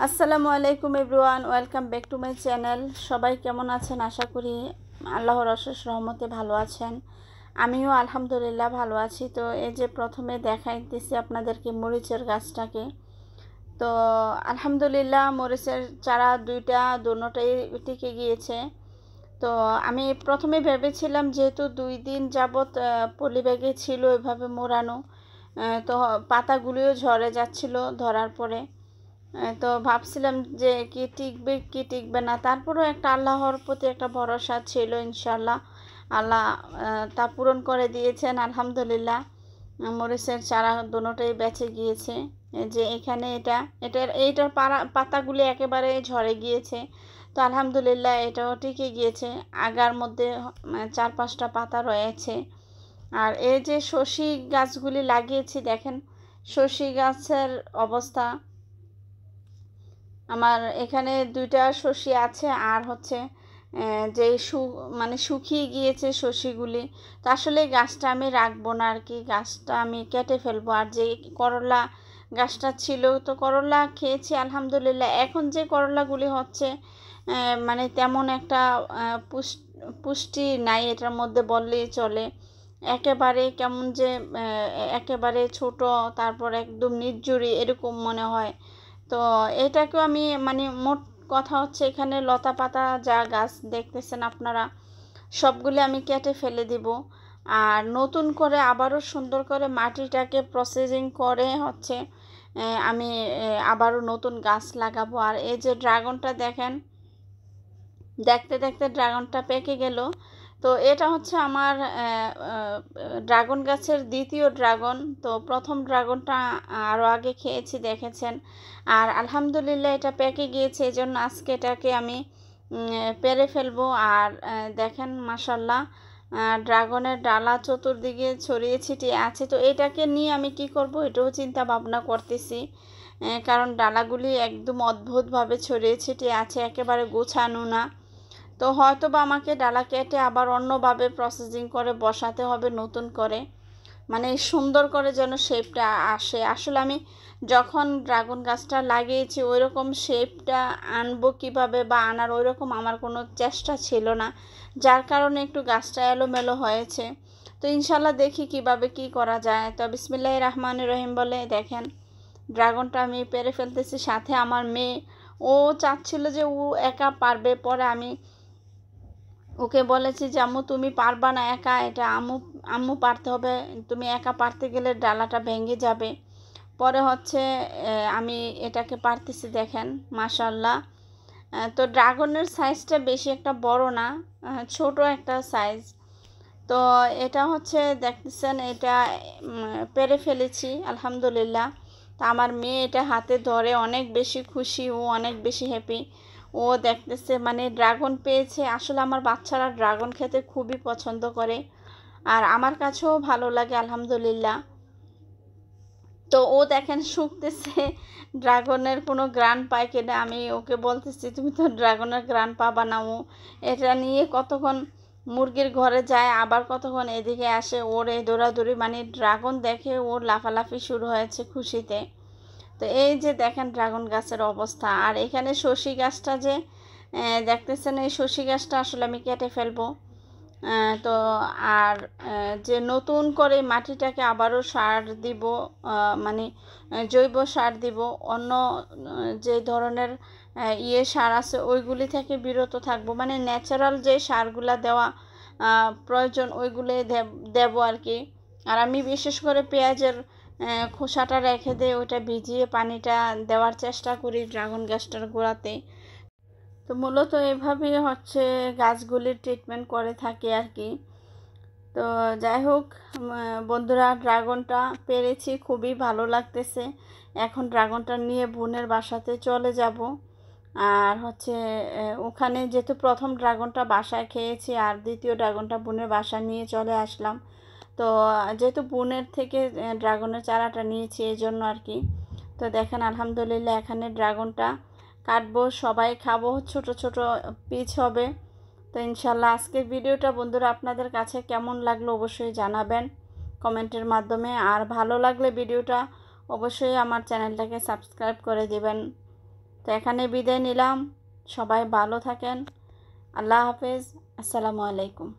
আসসালামু আলাইকুম everyone, welcome back to my channel. সবাই কেমন আছেন? আশা করি আল্লাহর অশেষ রহমতে ভালো আছেন। আমিও আলহামদুলিল্লাহ ভালো আছি। তো এই যে প্রথমে দেখাইতেছি আপনাদেরকে মরিচের গাছটাকে। তো আলহামদুলিল্লাহ মরিচের চারা দুটোটাই টিকে গিয়েছে। তো আমি প্রথমে ভেবেছিলাম যেহেতু 2 দিন যাবৎ পলি ব্যাগে ছিল এভাবে মোড়ানো, তো পাতাগুলিও ঝরে যাচ্ছিল ধরার পরে। তো ভাবছিলাম যে কি টিকবে কি টিকবে না, তারপরেও একটা আল্লাহর প্রতি একটা ভরসা ছিল। ইনশাল্লাহ আল্লাহ তা পূরণ করে দিয়েছেন আলহামদুলিল্লাহ। মরিচের চারা দুটোটাই বেঁচে গিয়েছে। যে এখানে এইটার পাতাগুলি একেবারে ঝরে গিয়েছে। তো আলহামদুলিল্লাহ এটাও টিকে গিয়েছে। আগার মধ্যে 4-5টা পাতা রয়েছে। আর এই যে শসী গাছগুলি লাগিয়েছি, দেখেন শসী গাছের অবস্থা। আমার এখানে 2টা শসী আছে, আর হচ্ছে যে শুকিয়ে গিয়েছে শসীগুলি। তো আসলে গাছটা আমি রাখবো না আর কি, গাছটা আমি কেটে ফেলবো। আর যে করলা গাছটা ছিল, তো করলা খেয়েছি আলহামদুলিল্লাহ। এখন যে করলাগুলি হচ্ছে তেমন একটা পুষ্টি নাই এটার মধ্যে বললেই চলে। একেবারে কেমন যে একেবারে ছোট, তারপর একদম নির্জুরি এরকম মনে হয়। তো এটাকেও আমি মোট কথা হচ্ছে এখানে লতা পাতা যা গাছ দেখতেছেন আপনারা, সবগুলি আমি কেটে ফেলে দিব। আর নতুন করে আবারও সুন্দর করে মাটিটাকে প্রসেসিং করে হচ্ছে আমি আবারও নতুন গাছ লাগাবো। আর এই যে ড্রাগনটা দেখেন, দেখতে দেখতে ড্রাগনটা পেকে গেল। তো এটা হচ্ছে আমার ড্রাগন গাছের দ্বিতীয় ড্রাগন। তো প্রথম ড্রাগনটা আরও আগে খেয়েছি, দেখেছেন। আর আলহামদুলিল্লাহ এটা পেকে গিয়েছে, এই জন্য আজকে এটাকে আমি পেরে ফেলবো। আর দেখেন মাশাল্লাহ ড্রাগনের ডালা চতুর্দিকে ছড়িয়ে ছিটিয়ে আছে। তো এটাকে নিয়ে আমি কি করব এটাও চিন্তা ভাবনা করতেছি, কারণ ডালাগুলি একদম অদ্ভুতভাবে ছড়িয়ে ছিটিয়ে আছে, একেবারে গোছানো না। তো হয়তো বা আমাকে ডালা কেটে আবার অন্যভাবে প্রসেসিং করে বসাতে হবে নতুন করে, সুন্দর করে যেন শেপটা আসে। আসলে আমি যখন ড্রাগন গাছটা লাগিয়েছি ওই রকম শেপটা আনবো কীভাবে বা আনার ওই রকম আমার কোনো চেষ্টা ছিল না, যার কারণে একটু গাছটা এলোমেলো হয়েছে। তো ইনশাল্লাহ দেখি কিভাবে কি করা যায়। তো বিসমিল্লাহির রহমানির রহিম বলে দেখেন ড্রাগনটা আমি পেরে ফেলতেছি। সাথে আমার মেয়ে, ও চাচ্ছিল যে ও একা পারবে। পরে আমি ওকে বলেছি যে আম্মু তুমি পারবা না একা, এটা আম্মু আম্মু পারতে হবে, তুমি একা পারতে গেলে ডালাটা ভেঙে যাবে। পরে হচ্ছে আমি এটাকে পারতেছি, দেখেন মাশাল্লাহ। তো ড্রাগনের সাইজটা বেশি একটা বড় না, ছোট একটা সাইজ। তো এটা হচ্ছে দেখতেছেন, এটা পেরে ফেলেছি আলহামদুলিল্লাহ। তা আমার মেয়ে এটা হাতে ধরে অনেক বেশি খুশি, ও অনেক বেশি হ্যাপি। ও দেখতেছে ড্রাগন পেয়েছে। আসলে আমার বাচ্চারা ড্রাগন খেতে খুবই পছন্দ করে, আর আমার কাছেও ভালো লাগে আলহামদুলিল্লাহ। তো ও দেখেন শুকতেছে, ড্রাগনের কোনো গ্রান পায় কিনা। আমি ওকে বলতেছি তুমি তো ড্রাগনের গ্রান পাবা না। ও এটা নিয়ে কতক্ষণ মুরগির ঘরে যায়, আবার কতক্ষণ এদিকে আসে, ওর এই দৌড়াদৌড়ি, ড্রাগন দেখে ওর লাফালাফি শুরু হয়েছে খুশিতে। তো এই যে দেখেন ড্রাগন গাছের অবস্থা। আর এখানে শসী গাছটা যে দেখতেছেন, এই শসী গাছটা আসলে আমি কেটে ফেলবো। তো আর যে নতুন করে মাটিটাকে আবারও সার দিব, জৈব সার দিব। অন্য যে ধরনের সার আছে ওইগুলি থেকে বিরত থাকবো, ন্যাচারাল যে সারগুলা দেওয়া প্রয়োজন ওইগুলোই দেব আর কি। আর আমি বিশেষ করে পেঁয়াজের খোসাটা রেখে দিয়ে ওইটা ভিজিয়ে পানিটা দেওয়ার চেষ্টা করি ড্রাগন গাছটার গোড়াতে। তো মূলত এভাবেই হচ্ছে গাছগুলির ট্রিটমেন্ট করে থাকি আর কি। তো যাই হোক বন্ধুরা, ড্রাগনটা পেরেছি, খুবই ভালো লাগতেছে। এখন ড্রাগনটা নিয়ে বোনের বাসাতে চলে যাব। আর হচ্ছে ওখানে যেহেতু প্রথম ড্রাগনটা বাসায় খেয়েছি, আর দ্বিতীয় ড্রাগনটা বোনের বাসা নিয়ে চলে আসলাম। তো যেহেতু বোনের থেকে ড্রাগনের চারাটা নিয়েছি এই জন্য আর কি। তো দেখেন আলহামদুলিল্লাহ এখানে ড্রাগনটা কাটবো, সবাই খাবো, ছোট ছোট পিস হবে। তো ইনশাল্লাহ আজকের ভিডিওটা বন্ধুরা আপনাদের কাছে কেমন লাগলো অবশ্যই জানাবেন কমেন্টের মাধ্যমে। আর ভালো লাগলে ভিডিওটা অবশ্যই আমার চ্যানেলটাকে সাবস্ক্রাইব করে দেবেন। তো এখানে বিদায় নিলাম। সবাই ভালো থাকেন। আল্লাহ হাফেজ। আসসালামু আলাইকুম।